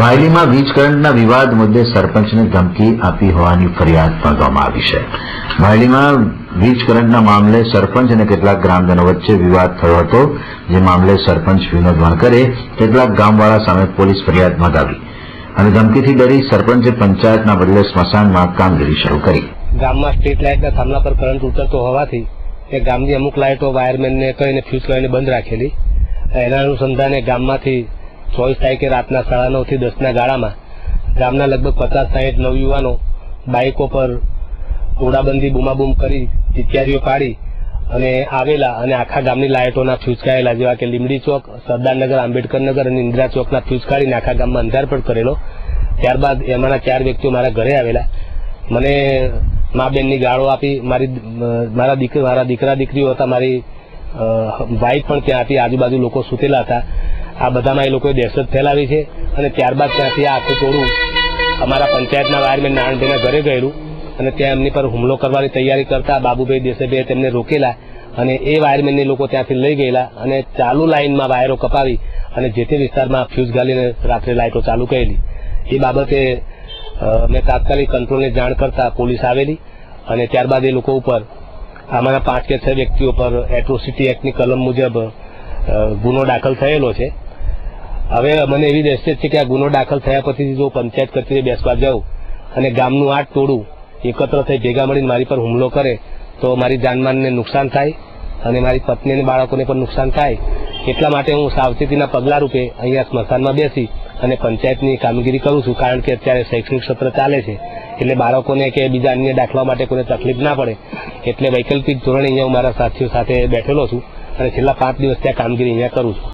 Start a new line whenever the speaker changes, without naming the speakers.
ભાયલીમાં વીજ કરંટના વિવાદ મુદ્દે સરપંચને ધમકી આપી હોવાની ફરિયાદ નોંધવામાં આવી છે. ભાયલીમાં વીજ કરંટના મામલે સરપંચ અને કેટલાક ગ્રામજનો વચ્ચે વિવાદ થયો હતો, જે મામલે સરપંચ વિનોદ વણકરે કેટલાક ગામવાળા સામે પોલીસ ફરિયાદ નોંધાવી અને ધમકીથી ડરી સરપંચે પંચાયતના બદલે સ્મશાનમાં કામગીરી શરૂ કરી.
ગામમાં સ્ટ્રીટ લાઇટના થાંભલા પર કરંટ ઉતરતો હોવાથી એ ગામની અમુક લાઇટો વાયરમેનને કહીને ફ્યુઝ કરીને બંધ રાખેલી. એના અનુસંધાને ગામમાંથી 24 તારીખે રાતના 9:30 થી 10ના ગાળામાં ગામના લગભગ 50-60 નવયુવાનો બાઇકો પર ઓડાબંધી બૂમાબૂમ કરી પિચકારીઓ પાડી અને આવેલા અને આખા ગામની લાઇટોના ફ્યુઝ કાઢેલા, જેવા કે લીમડી ચોક, સરદારનગર, આંબેડકરનગર અને ઇન્દિરા ચોકના ફ્યુઝ કાઢીને આખા ગામમાં અંધારપટ કરેલો. ત્યારબાદ એમાંના 4 વ્યક્તિઓ મારા ઘરે આવેલા, મને મા બેનની ગાળો આપી. મારા દીકરા દીકરીઓ હતા, મારી વાઇફ પણ ત્યાં હતી, આજુબાજુ લોકો સૂતેલા હતા. આ બધામાં એ લોકોએ દહેશત ફેલાવી છે અને ત્યારબાદ ત્યાંથી આ આખું ટોળું અમારા પંચાયતના વાયરમેન નારાયણભાઈના ઘરે ગયેલું અને ત્યાં એમની પર હુમલો કરવાની તૈયારી કરતા બાબુભાઈ દેસાઈભાઈએ તેમને રોકેલા અને એ વાયરમેનને લોકો ત્યાંથી લઈ ગયેલા અને ચાલુ લાઇનમાં વાયરો કપાવી અને જે તે વિસ્તારમાં ફ્યુઝ ગાલીને રાત્રે લાઇટો ચાલુ કરેલી. એ બાબતે મેં તાત્કાલિક કંટ્રોલને જાણ કરતા પોલીસ આવેલી અને ત્યારબાદ એ લોકો ઉપર અમારા 5 કે 6 વ્યક્તિઓ પર એટ્રોસિટી એક્ટની કલમ મુજબ ગુનો દાખલ થયેલો છે. હવે મને એવી દહેશત છે કે આ ગુનો દાખલ થયા પછી જો પંચાયત કચેરી બેસવા જાઉં અને ગામનું આ ટોળું એકત્ર થઈ ભેગા મળીને મારી પર હુમલો કરે તો મારી જાનમાનને નુકસાન થાય અને મારી પત્ની અને બાળકોને પણ નુકસાન થાય. એટલા માટે હું સાવચેતીના પગલા રૂપે અહીંયા સ્મશાનમાં બેસી અને પંચાયતની કામગીરી કરું છું, કારણ કે અત્યારે શૈક્ષણિક સત્ર ચાલે છે એટલે બાળકોને કે બીજા અન્ય દાખલા માટે કોઈને તકલીફ ના પડે એટલે વૈકલ્પિક ધોરણે અહીંયા હું મારા સાથીઓ સાથે બેઠેલો છું અને છેલ્લા 5 દિવસ ત્યાં કામગીરી અહીંયા કરું છું.